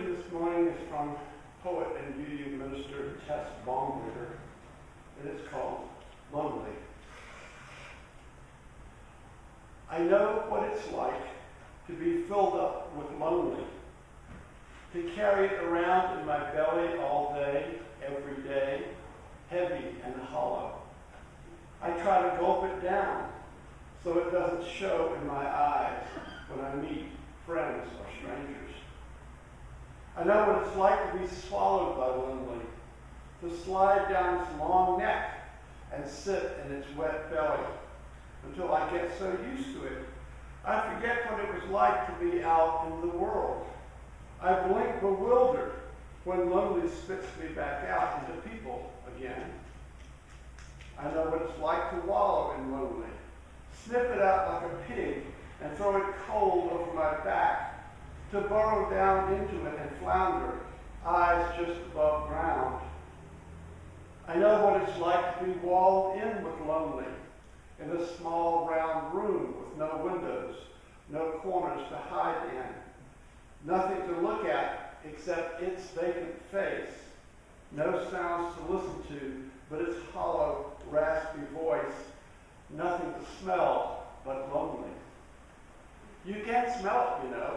This morning is from poet and beauty minister Tess Baumgartner, and it's called Lonely. I know what it's like to be filled up with lonely, to carry it around in my belly all day, every day, heavy and hollow. I try to gulp it down so it doesn't show in my eyes when I meet friends or strangers. I know what it's like to be swallowed by lonely, to slide down its long neck and sit in its wet belly until I get so used to it, I forget what it was like to be out in the world. I blink bewildered when lonely spits me back out into people again. I know what it's like to wallow in lonely, sniff it out like a pig and throw it cold over my back, to burrow down into it and flounder, eyes just above ground. I know what it's like to be walled in with lonely, in a small round room with no windows, no corners to hide in, nothing to look at except its vacant face, no sounds to listen to but its hollow, raspy voice, nothing to smell but lonely. You can't smell it, you know.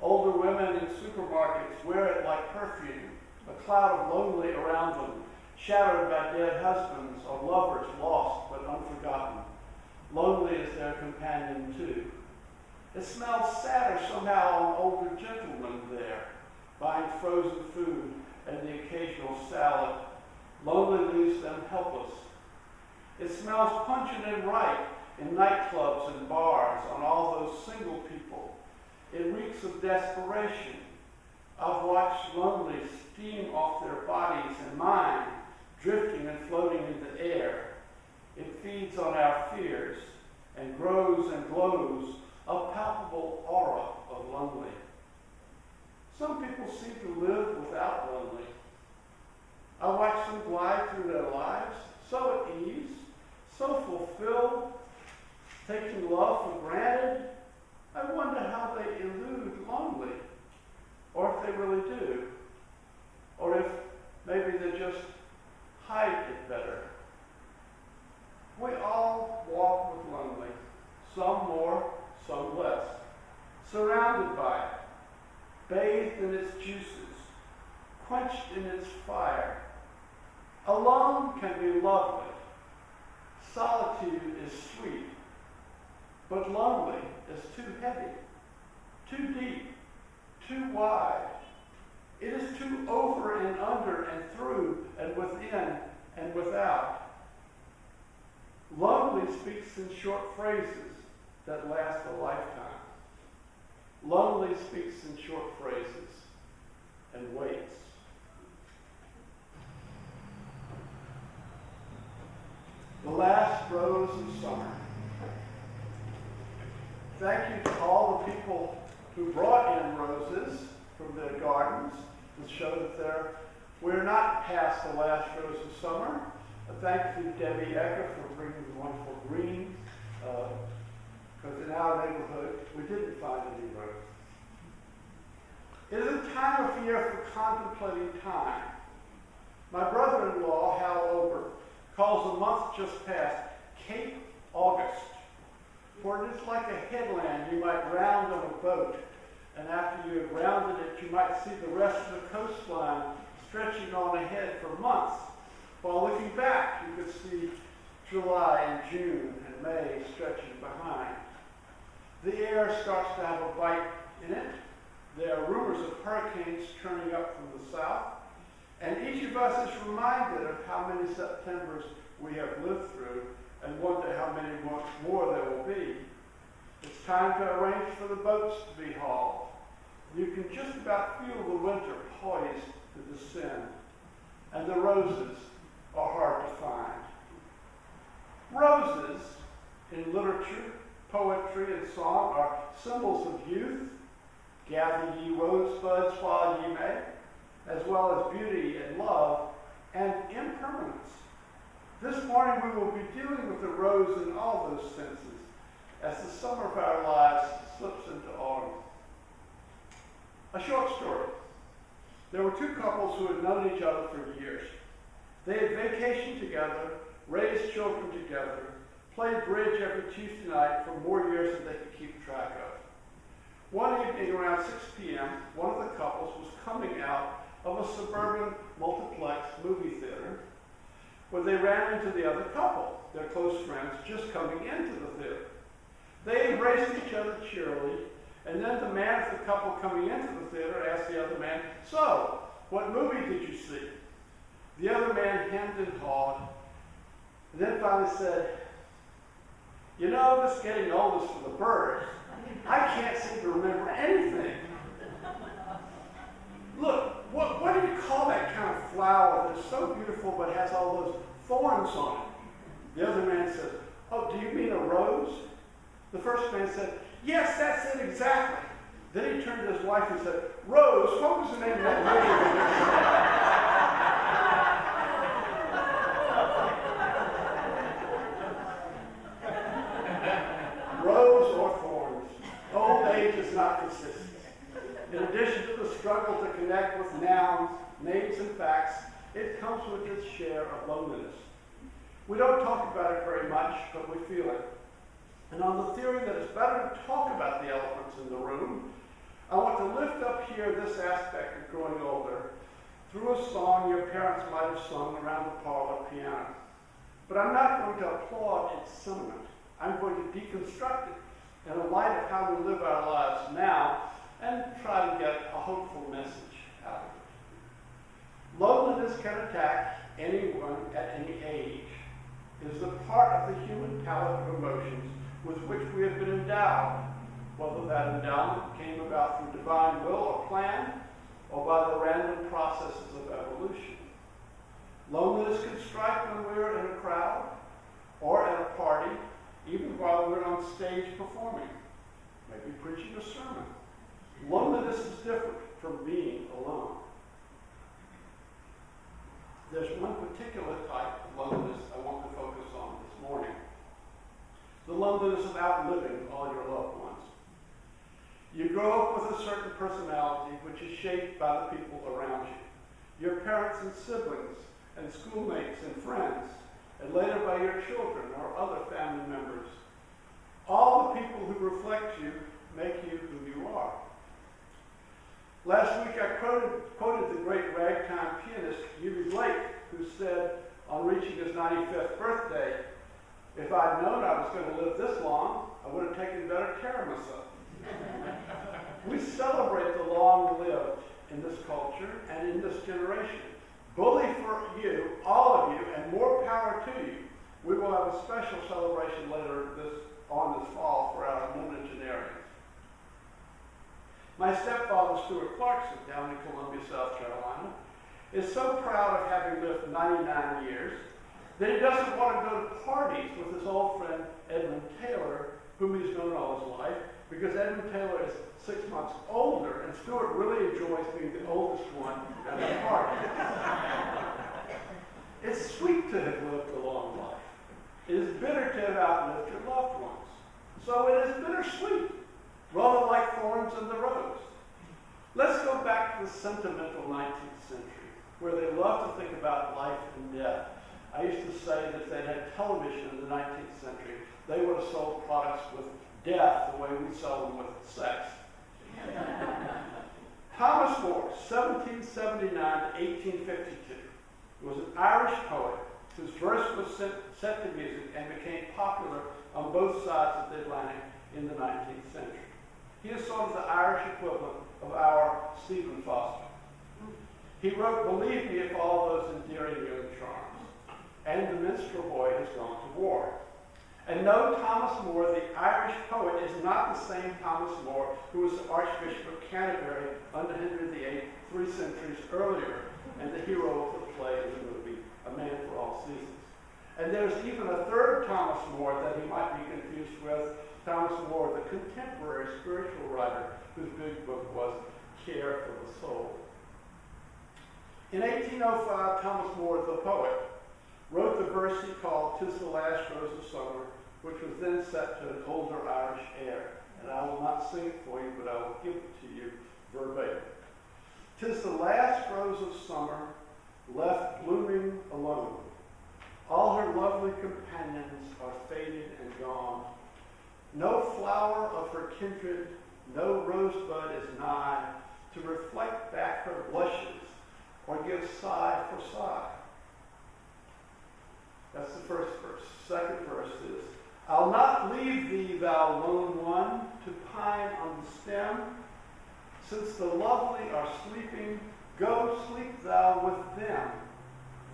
Older women in supermarkets wear it like perfume, a cloud of lonely around them, shadowed by dead husbands or lovers lost but unforgotten. Lonely is their companion too. It smells sadder somehow on older gentlemen there, buying frozen food and the occasional salad. Lonely leaves them helpless. It smells pungent and ripe in nightclubs and bars on all those single people. It reeks of desperation. I've watched lonely steam off their bodies and mine, drifting and floating in the air. It feeds on our fears and grows and glows, a palpable aura of lonely. Some people seem to live without lonely. I watch them glide through their lives, so at ease, so fulfilled, taking love for granted. I wonder how they elude lonely, or if they really do, or if maybe they just hide it better. We all walk with lonely, some more, some less, surrounded by it, bathed in its juices, quenched in its fire. Alone can be lovely. Solitude is sweet. But lonely is too heavy, too deep, too wide. It is too over and under and through and within and without. Lonely speaks in short phrases that last a lifetime. Lonely speaks in short phrases and waits. The last rose of summer. Thank you to all the people who brought in roses from their gardens to show that we're not past the last rose of summer. Thank you to Debbie Ecker for bringing the wonderful green, because in our neighborhood we didn't find any roses. It is a time of year for contemplating time. My brother-in-law, Hal Ober, calls the month just past Cape August. For it is like a headland you might round on a boat, and after you have rounded it, you might see the rest of the coastline stretching on ahead for months, while looking back you could see July and June and May stretching behind. The air starts to have a bite in it. There are rumors of hurricanes turning up from the south, and each of us is reminded of how many Septembers we have lived through and wonder how many more there will be. It's time to arrange for the boats to be hauled. You can just about feel the winter poised to descend, and the roses are hard to find. Roses, in literature, poetry, and song, are symbols of youth. Gather ye rosebuds while ye may, as well as beauty and love and impermanence. This morning we will be dealing with the rose in all those senses as the summer of our lives slips into autumn. A short story. There were two couples who had known each other for years. They had vacationed together, raised children together, played bridge every Tuesday night for more years than they could keep track of. One evening around 6 p.m., one of the couples was coming out of a suburban multiplex movie theater when they ran into the other couple, their close friends, just coming into the theater. They embraced each other cheerily, and then the man of the couple coming into the theater asked the other man, "So, what movie did you see?" The other man hemmed and hawed, and then finally said, "You know, this getting old is for the birds. I can't seem to remember anything." "Look, what do you call that kind of flower that is so beautiful but has all those thorns on it?" The other man said, "Oh, do you mean a rose?" The first man said, "Yes, that's it exactly." Then he turned to his wife and said, "Rose, what was the name of that movie?" Rose or thorns, old age is not consistent. In addition to the struggle to connect with nouns, names, and facts, it comes with its share of loneliness. We don't talk about it very much, but we feel it. And on the theory that it's better to talk about the elephants in the room, I want to lift up here this aspect of growing older through a song your parents might have sung around the parlor piano. But I'm not going to applaud its sentiment. I'm going to deconstruct it in the light of how we live our lives now and try to get a hopeful message out of it. Loneliness can attack anyone at any age. It is a part of the human palette of emotions with which we have been endowed, whether that endowment came about through divine will or plan, or by the random processes of evolution. Loneliness can strike when we're in a crowd, or at a party, even while we're on stage performing, maybe preaching a sermon. Loneliness is different from being alone. There's one particular type of loneliness I want to focus on this morning. The loneliness of outliving all your loved ones. You grow up with a certain personality which is shaped by the people around you. Your parents and siblings, and schoolmates and friends, and later by your children or other family members. All the people who reflect you make you who you are. Last week I quoted the great ragtime pianist Huey Blake, who said on reaching his 95th birthday, "If I'd known I was going to live this long, I would have taken better care of myself." We celebrate the long-lived in this culture and in this generation. Bully for you, all of you, and more power to you. We will have a special celebration later this fall for our nonagenarians. My stepfather, Stuart Clarkson, down in Columbia, South Carolina, is so proud of having lived 99 years that he doesn't want to go to parties with his old friend Edmund Taylor, whom he's known all his life, because Edmund Taylor is 6 months older, and Stuart really enjoys being the oldest one at the party. It's sweet to have lived a long life. It is bitter to have outlived your loved ones. So it is bittersweet, rather like thorns in the rose. Let's go back to the sentimental 19th century, where they loved to think about life and death. I used to say that if they had television in the 19th century, they would have sold products with death the way we sell them with sex. Thomas Moore, 1779 to 1852, was an Irish poet whose verse was set to music and became popular on both sides of the Atlantic in the 19th century. He is sort of the Irish equivalent of our Stephen Foster. He wrote, "Believe me if all those endearing young charms," and "The minstrel boy has gone to war." And no, Thomas More, the Irish poet, is not the same Thomas More who was the Archbishop of Canterbury under Henry VIII 3 centuries earlier, and the hero of the play in the movie, A Man for All Seasons. And there's even a third Thomas More that he might be confused with, Thomas More, the contemporary spiritual writer whose big book was Care for the Soul. In 1805, Thomas More, the poet, wrote the verse he called "'Tis the Last Rose of Summer," which was then set to an older Irish air. And I will not sing it for you, but I will give it to you verbatim. 'Tis the last rose of summer, left blooming alone. All her lovely companions are faded and gone. No flower of her kindred, no rosebud is nigh, to reflect back her blushes or give sigh for sigh. That's the first verse. Second verse is, I'll not leave thee, thou lone one, to pine on the stem. Since the lovely are sleeping, go sleep thou with them.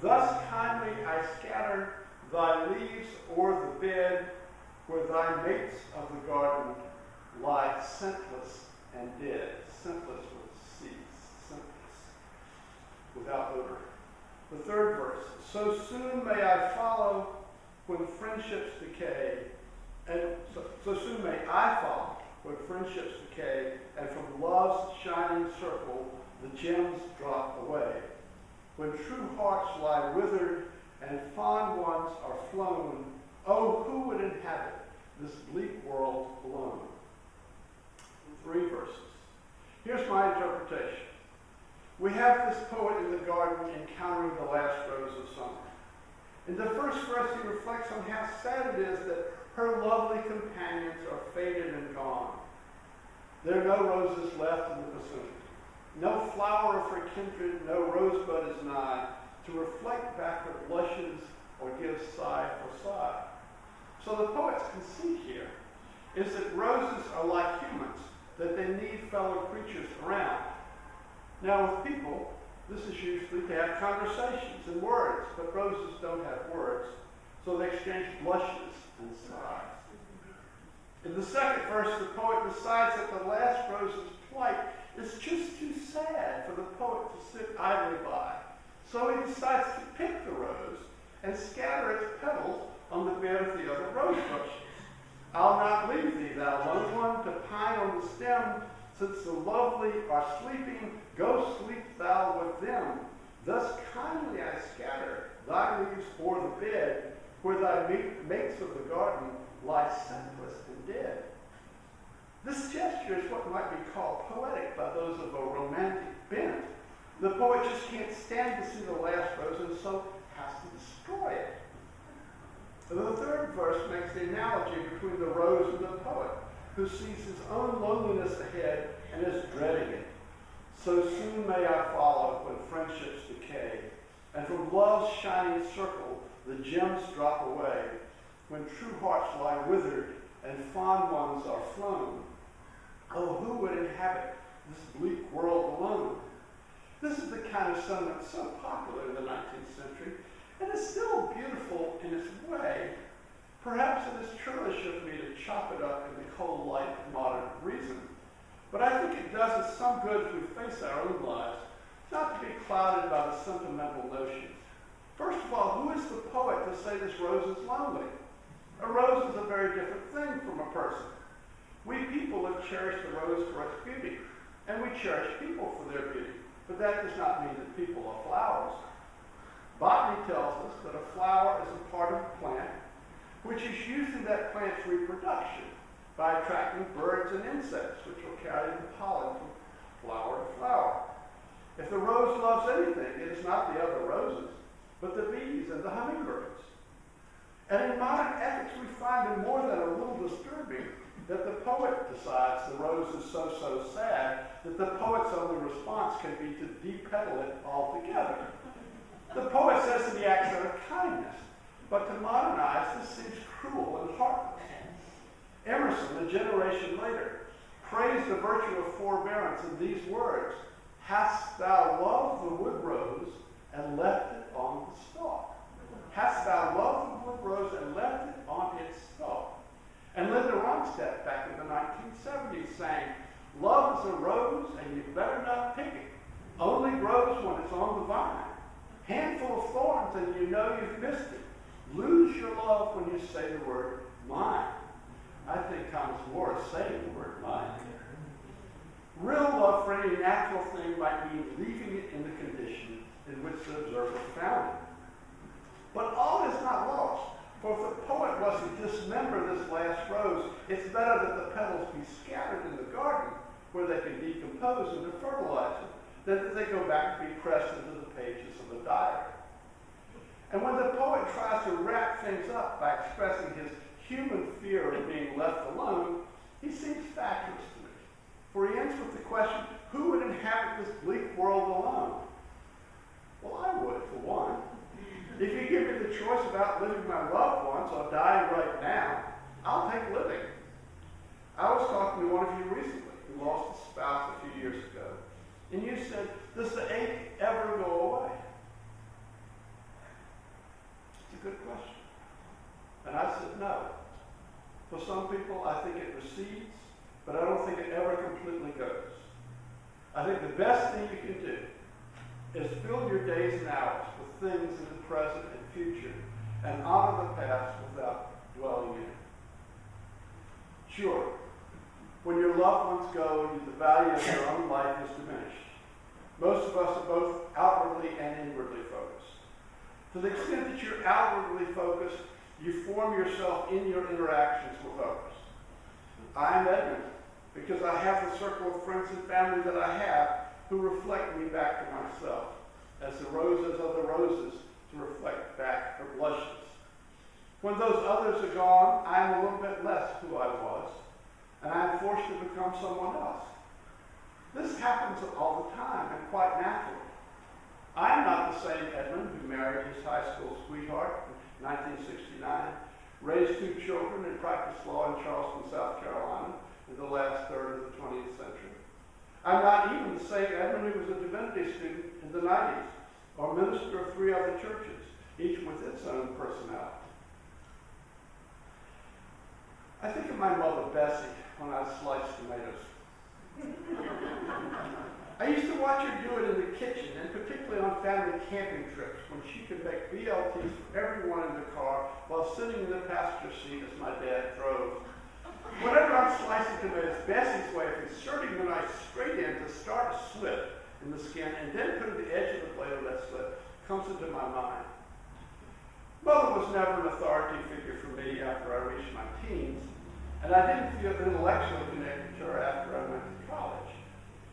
Thus kindly I scatter thy leaves o'er the bed, where thy mates of the garden lie scentless and dead. Scentless with C, scentless, without odor. The third verse, so soon may I follow when friendships decay, and so soon may I follow when friendships decay, and from love's shining circle the gems drop away. When true hearts lie withered and fond ones are flown, oh, who would inhabit this bleak world alone? 3 verses. Here's my interpretation. We have this poet in the garden encountering the last rose of summer. In the first verse, he reflects on how sad it is that her lovely companions are faded and gone. There are no roses left in the vicinity. No flower of her kindred, no rosebud is nigh, to reflect back her blushes or give sigh for sigh. So the poet's conceit here is that roses are like humans, that they need fellow creatures around. Now with people, this is usually to have conversations and words, but roses don't have words, so they exchange blushes and sighs. In the second verse, the poet decides that the last rose's plight is just too sad for the poet to sit idly by. So he decides to pick the rose and scatter its petals on the bed of the other rose bushes. I'll not leave thee, thou lone one, to pine on the stem, since the lovely are sleeping, go sleep thou with them. Thus kindly I scatter thy leaves o'er the bed, where thy mates of the garden lie scentless and dead. This gesture is what might be called poetic by those of a romantic bent. The poet just can't stand to see the last rose and so has to destroy it. The third verse makes the analogy between the rose and the poet, who sees his own loneliness ahead and is dreading it. So soon may I follow when friendships decay, and from love's shining circle the gems drop away, when true hearts lie withered and fond ones are flown. Oh, who would inhabit this bleak world alone? This is the kind of sentiment so popular in the 19th century, and it's still beautiful in its way. Perhaps it is churlish of me to chop it up in the cold light of modern reason, but I think it does us some good as we face our own lives, not to be clouded by the sentimental notions. First of all, who is the poet to say this rose is lonely? A rose is a very different thing from a person. We people have cherished the rose for its beauty, and we cherish people for their beauty, but that does not mean that people are flowers. Botany tells us that a flower is a part of a plant which is used in that plant's reproduction by attracting birds and insects, which will carry the pollen from flower to flower. If the rose loves anything, it is not the other roses, but the bees and the hummingbirds. And in modern ethics, we find it more than a little disturbing that the poet decides the rose is so sad that the poet's only response can be to depetal it altogether. The poet says to the acts out of kindness, but to modern eyes, this seems cruel and heartless. Emerson, a generation later, praised the virtue of forbearance in these words, "Hast thou loved the wood rose and left it on the stalk?" Hast thou loved the wood rose and left it on its stalk? And Linda Ronstadt, back in the 1970s, sang, "Love is a rose and you better not pick it. Only grows when it's on the vine. Handful of thorns and you know you've missed it. Lose your love when you say the word mine." I think Thomas More is saying the word mine. Real love for any natural thing might mean leaving it in the condition in which the observer found it. But all is not lost, for if the poet was to dismember this last rose, it's better that the petals be scattered in the garden where they can decompose into fertilizer then they go back to be pressed into the pages of the diary. And when the poet tries to wrap things up by expressing his human fear of being left alone, he seems fatuous to me. For he ends with the question, who would inhabit this bleak world alone? Well, I would, for one. If you give me the choice about living my loved ones or dying right now, I'll take living. I was talking to one of you recently who lost a spouse a few years ago, and you said, does the ache ever go away? It's a good question. And I said, no. For some people, I think it recedes, but I don't think it ever completely goes. I think the best thing you can do is fill your days and hours with things in the present and future and honor the past without dwelling in it. Sure, when your loved ones go, the value of your own life is diminished. Most of us are both outwardly and inwardly focused. To the extent that you're outwardly focused, you form yourself in your interactions with others. I am Edmund because I have the circle of friends and family that I have who reflect me back to myself, as the roses are the roses to reflect back her blushes. When those others are gone, I am a little bit less who I was, and I am forced to become someone else. This happens all the time and quite naturally. I am not the same Edmund who married his high school sweetheart in 1969, raised 2 children, and practiced law in Charleston, South Carolina in the last third of the 20th century. I'm not even the same Edmund who was a divinity student in the 90s, or minister of 3 other churches, each with its own personality. I think of my mother, Bessie, when I sliced tomatoes. I used to watch her do it in the kitchen, and particularly on family camping trips, when she could make BLTs for everyone in the car while sitting in the passenger seat as my dad drove. Whenever I'm slicing tomatoes, Bessie's way of inserting the knife straight in to start a slit in the skin and then putting the edge of the blade of that slit comes into my mind. Mother was never an authority figure for me after I reached my teens, and I didn't feel intellectually connected to her after I went to college.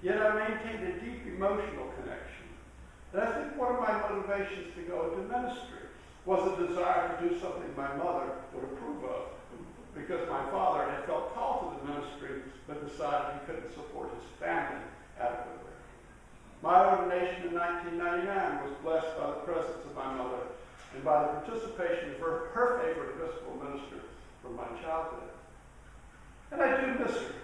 Yet I maintained a deep emotional connection. And I think one of my motivations to go into ministry was a desire to do something my mother would approve of, because my father had felt called to the ministry but decided he couldn't support his family adequately. My ordination in 1999 was blessed by the presence of my mother and by the participation of her favorite Episcopal minister from my childhood. And I do miss her,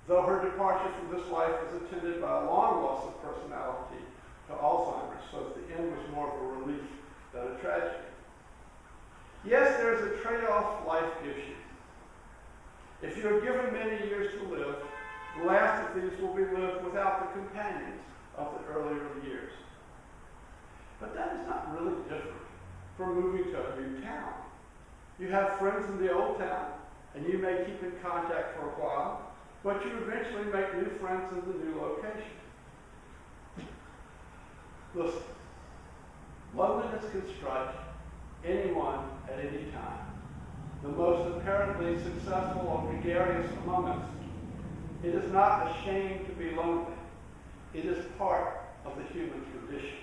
though her departure from this life was attended by a long loss of personality to Alzheimer's, so that the end was more of a relief than a tragedy. Yes, there is a trade-off life gives you. If you are given many years to live, the last of these will be lived without the companions of the earlier years. But that is not really different from moving to a new town. You have friends in the old town, and you may keep in contact for a while, but you eventually make new friends in the new location. Listen, loneliness can strike anyone at any time. The most apparently successful or gregarious among us. It is not a shame to be lonely. It is part of the human condition.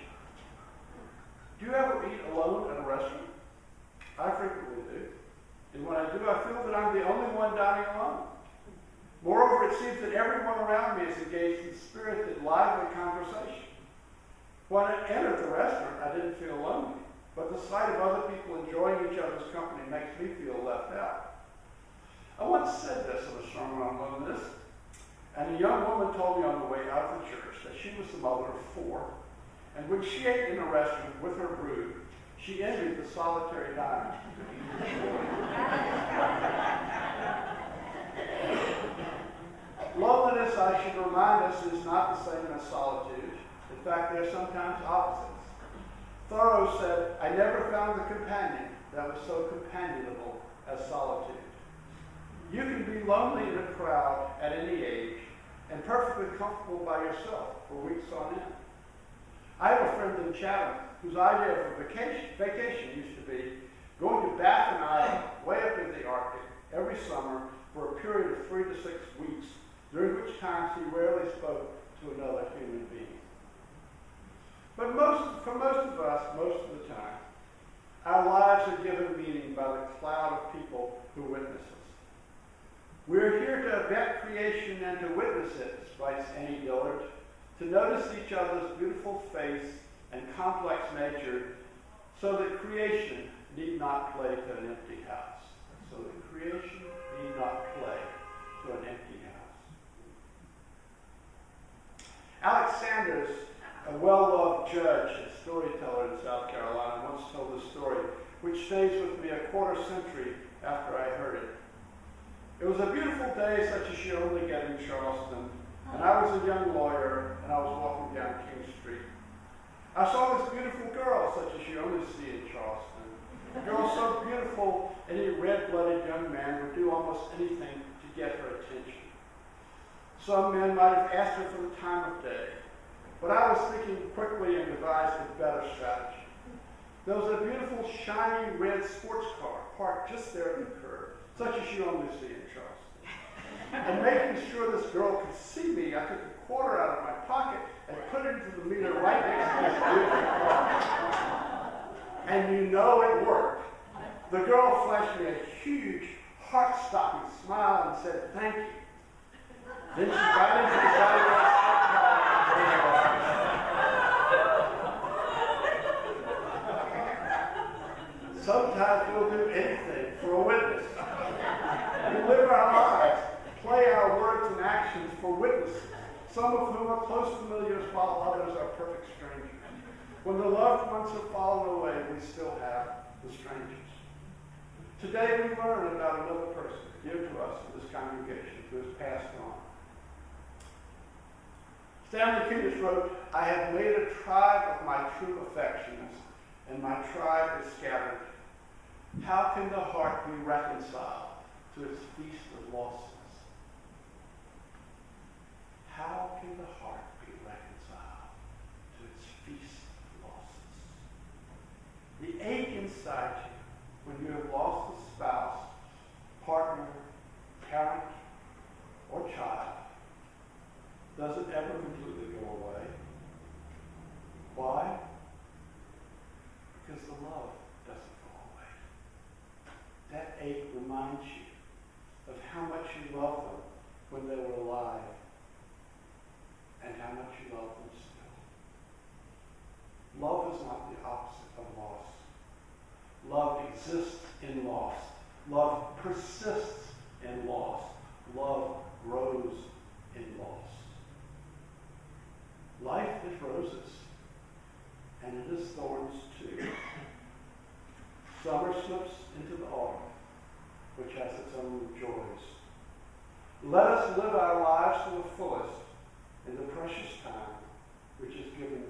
Do you ever eat alone at a restaurant? I frequently do. And when I do, I feel that I'm the only one dining alone. Moreover, it seems that everyone around me is engaged in spirited, lively conversation. When I entered the restaurant, I didn't feel lonely, but the sight of other people enjoying each other's company makes me feel left out. I once said this in a sermon on loneliness, and a young woman told me on the way out of the church that she was the mother of 4, and when she ate in a restaurant with her brood, she envied the solitary diner. Loneliness, I should remind us, is not the same as solitude. In fact, they're sometimes opposites. Thoreau said, "I never found a companion that was so companionable as solitude." You can be lonely in a crowd at any age and perfectly comfortable by yourself for weeks on end. I have a friend in Chatham whose idea of a vacation used to be going to Baffin Island, way up in the Arctic, every summer for a period of 3 to 6 weeks, during which times he rarely spoke to another human being. But for most of us, most of the time, our lives are given meaning by the cloud of people who witness us. We're here to vet creation and to witness it, writes Annie Dillard, to notice each other's beautiful face and complex nature so that creation need not play to an empty house. So that creation need not play to an empty house. Alex Sanders, a well-loved judge and storyteller in South Carolina, once told a story which stays with me a quarter century after I heard it. It was a beautiful day such as you only get in Charleston, and I was a young lawyer, and I was walking down King Street. I saw this beautiful girl such as you only see in Charleston. A girl so beautiful, any red-blooded young man would do almost anything to get her attention. Some men might have asked her for the time of day, but I was thinking quickly and devised a better strategy. There was a beautiful, shiny red sports car parked just there at the curb, such as you only see in Charleston. And making sure this girl could see me, I took a quarter out of my pocket and put it into the meter right next to this beautiful car. And you know it worked. The girl flashed me a huge, heart-stopping smile and said, "Thank you." Then she got into the side of the Sometimes we'll do anything for a witness. We live our lives, play our words and actions for witnesses, some of whom are close familiars while others are perfect strangers. When the loved ones have fallen away, we still have the strangers. Today we learn about another person dear to us in this congregation who has passed on. Stanley Kunis wrote, "I have made a tribe of my true affections, and my tribe is scattered. How can the heart be reconciled to its feast of lostness?" How can the heart be reconciled to its feast of lostness? The ache inside you when you have lost a spouse, partner, parent, or child, does it ever completely go away? Why? Because the love doesn't go away. That ache reminds you of how much you loved them when they were alive and how much you love them still. Love is not the opposite of loss. Love exists in loss. Love persists in loss. Love grows in loss. Life is roses, and it is thorns too. Summer slips into the autumn, which has its own joys. Let us live our lives to the fullest in the precious time which is given